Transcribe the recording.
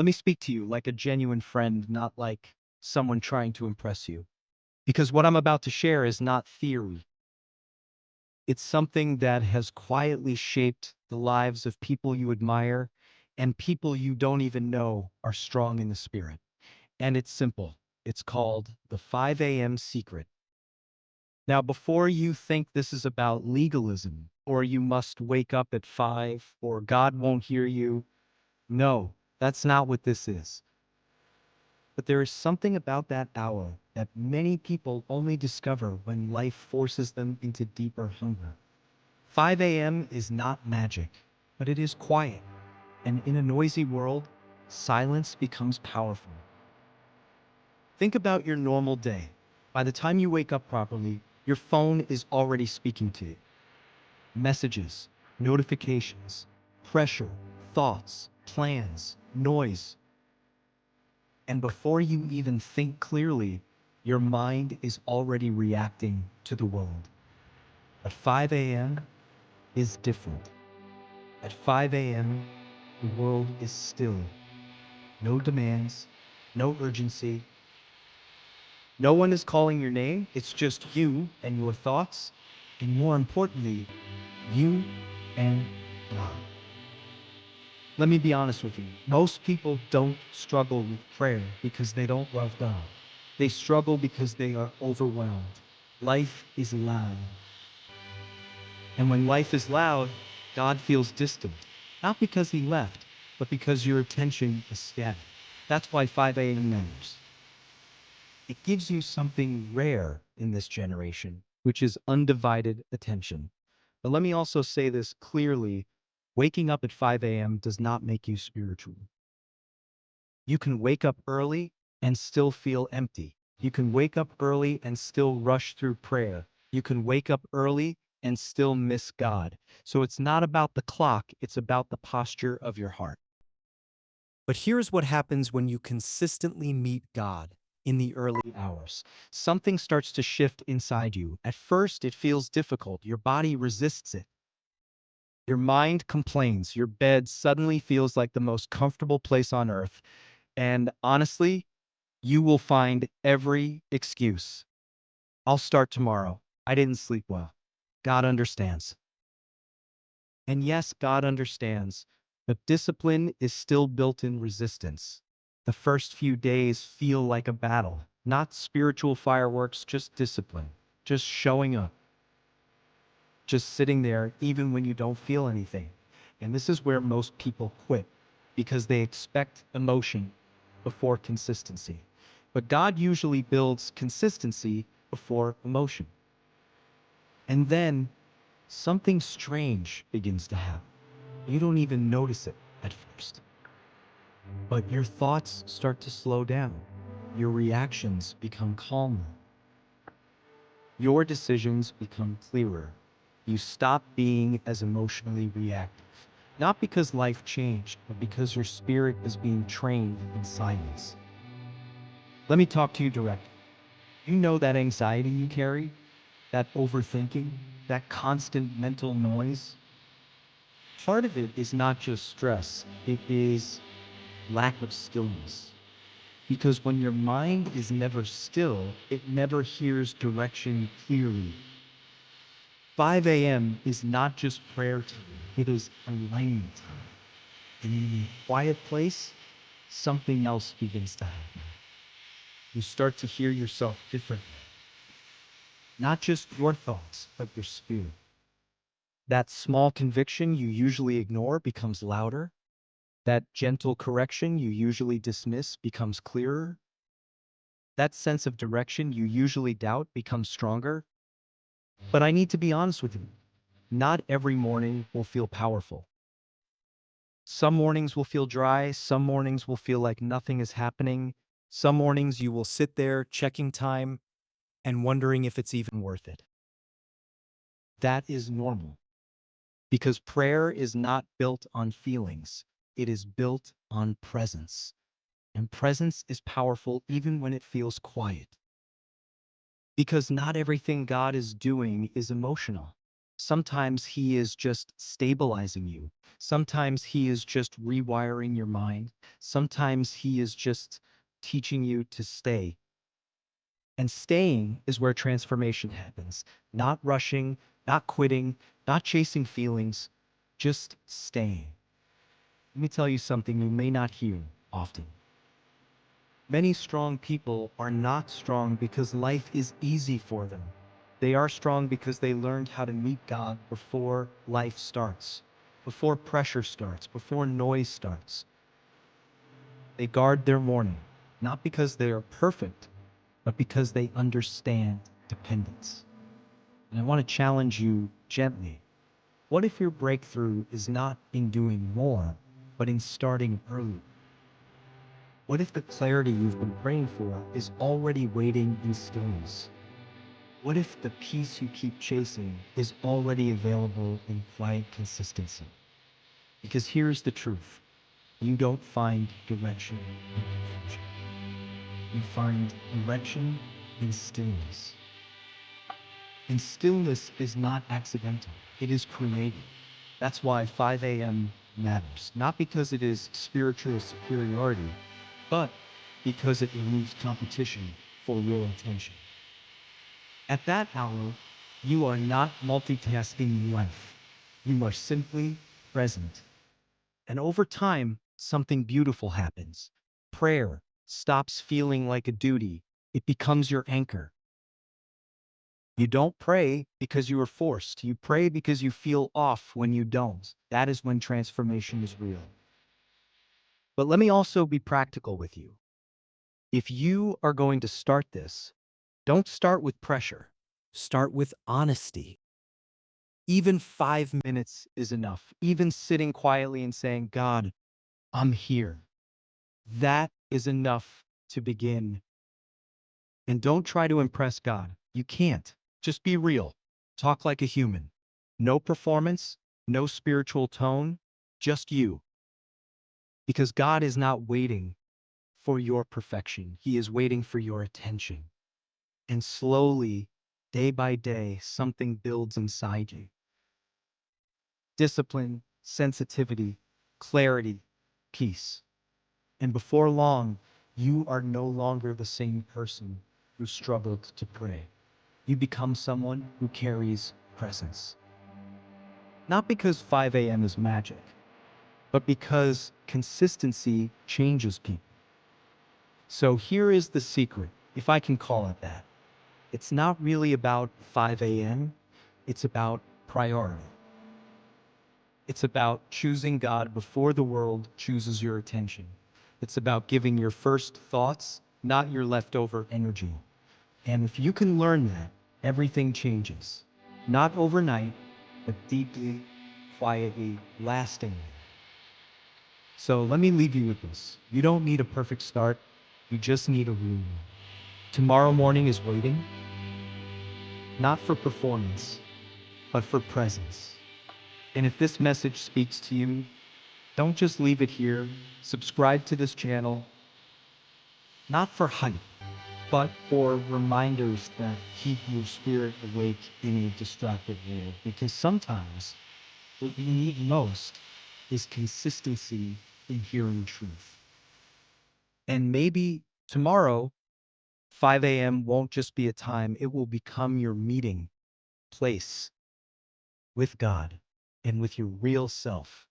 Let me speak to you like a genuine friend, not like someone trying to impress you. Because what I'm about to share is not theory. It's something that has quietly shaped the lives of people you admire and people you don't even know are strong in the spirit. And it's simple. It's called the 5 a.m. secret. Now, before you think this is about legalism or you must wake up at 5 or God won't hear you, no, that's not what this is. But there is something about that hour that many people only discover when life forces them into deeper hunger. 5 a.m. is not magic, but it is quiet. And in a noisy world, silence becomes powerful. Think about your normal day. By the time you wake up properly, your phone is already speaking to you. Messages, notifications, pressure, thoughts, plans, noise. And before you even think clearly, your mind is already reacting to the world. At 5 a.m. is different. At 5 a.m., the world is still. No demands, no urgency. No one is calling your name. It's just you and your thoughts. And more importantly, you and God. Let me be honest with you. Most people don't struggle with prayer because they don't love God. They struggle because they are overwhelmed. Life is loud. And when life is loud, God feels distant. Not because he left, but because your attention is scattered. That's why 5 a.m. matters. It gives you something rare in this generation, which is undivided attention. But let me also say this clearly. Waking up at 5 a.m. does not make you spiritual. You can wake up early and still feel empty. You can wake up early and still rush through prayer. You can wake up early and still miss God. So it's not about the clock, it's about the posture of your heart. But here's what happens when you consistently meet God in the early hours. Something starts to shift inside you. At first, it feels difficult. Your body resists it. Your mind complains. Your bed suddenly feels like the most comfortable place on earth. And honestly, you will find every excuse. I'll start tomorrow. I didn't sleep well. God understands. And yes, God understands, but discipline is still built in resistance. The first few days feel like a battle, not spiritual fireworks, just discipline, just showing up, just sitting there even when you don't feel anything. And this is where most people quit because they expect emotion before consistency. But God usually builds consistency before emotion. And then something strange begins to happen. You don't even notice it at first. But your thoughts start to slow down. Your reactions become calmer. Your decisions become clearer. You stop being as emotionally reactive. Not because life changed, but because your spirit is being trained in silence. Let me talk to you directly. You know that anxiety you carry, that overthinking, that constant mental noise? Part of it is not just stress, it is lack of stillness. Because when your mind is never still, it never hears direction clearly. 5 a.m. is not just prayer time, it is alignment time. And in a quiet place, something else begins to happen. You start to hear yourself differently. Not just your thoughts, but your spirit. That small conviction you usually ignore becomes louder. That gentle correction you usually dismiss becomes clearer. That sense of direction you usually doubt becomes stronger. But I need to be honest with you. Not every morning will feel powerful. Some mornings will feel dry. Some mornings will feel like nothing is happening. Some mornings you will sit there checking time and wondering if it's even worth it. That is normal because prayer is not built on feelings. It is built on presence. And presence is powerful even when it feels quiet. Because not everything God is doing is emotional. Sometimes he is just stabilizing you. Sometimes he is just rewiring your mind. Sometimes he is just teaching you to stay. And staying is where transformation happens. Not rushing, not quitting, not chasing feelings, just staying. Let me tell you something you may not hear often. Many strong people are not strong because life is easy for them. They are strong because they learned how to meet God before life starts, before pressure starts, before noise starts. They guard their morning, not because they are perfect, but because they understand dependence. And I want to challenge you gently. What if your breakthrough is not in doing more, but in starting early? What if the clarity you've been praying for is already waiting in stillness? What if the peace you keep chasing is already available in quiet consistency? Because here's the truth. You don't find direction in confusion. You find direction in stillness. And stillness is not accidental. It is created. That's why 5 a.m. matters. Not because it is spiritual superiority, but because it removes competition for your attention. At that hour, you are not multitasking life. You are simply present. And over time, something beautiful happens. Prayer stops feeling like a duty. It becomes your anchor. You don't pray because you are forced. You pray because you feel off when you don't. That is when transformation is real. But let me also be practical with you. If you are going to start this, don't start with pressure. Start with honesty. Even 5 minutes is enough. Even sitting quietly and saying, God, I'm here. That is enough to begin. And don't try to impress God. You can't. Just be real. Talk like a human. No performance, no spiritual tone, just you. Because God is not waiting for your perfection. He is waiting for your attention. And slowly, day by day, something builds inside you. Discipline, sensitivity, clarity, peace. And before long, you are no longer the same person who struggled to pray. You become someone who carries presence. Not because 5 a.m. is magic, but because consistency changes people. So here is the secret, if I can call it that. It's not really about 5 a.m., it's about priority. It's about choosing God before the world chooses your attention. It's about giving your first thoughts, not your leftover energy. And if you can learn that, everything changes. Not overnight, but deeply, quietly, lastingly. So let me leave you with this. You don't need a perfect start. You just need a room. Tomorrow morning is waiting, not for performance, but for presence. And if this message speaks to you, don't just leave it here. Subscribe to this channel, not for hype, but for reminders that keep your spirit awake in a distracted world. Because sometimes what you need most is consistency in hearing truth. And maybe tomorrow, 5 a.m. won't just be a time, it will become your meeting place with God and with your real self.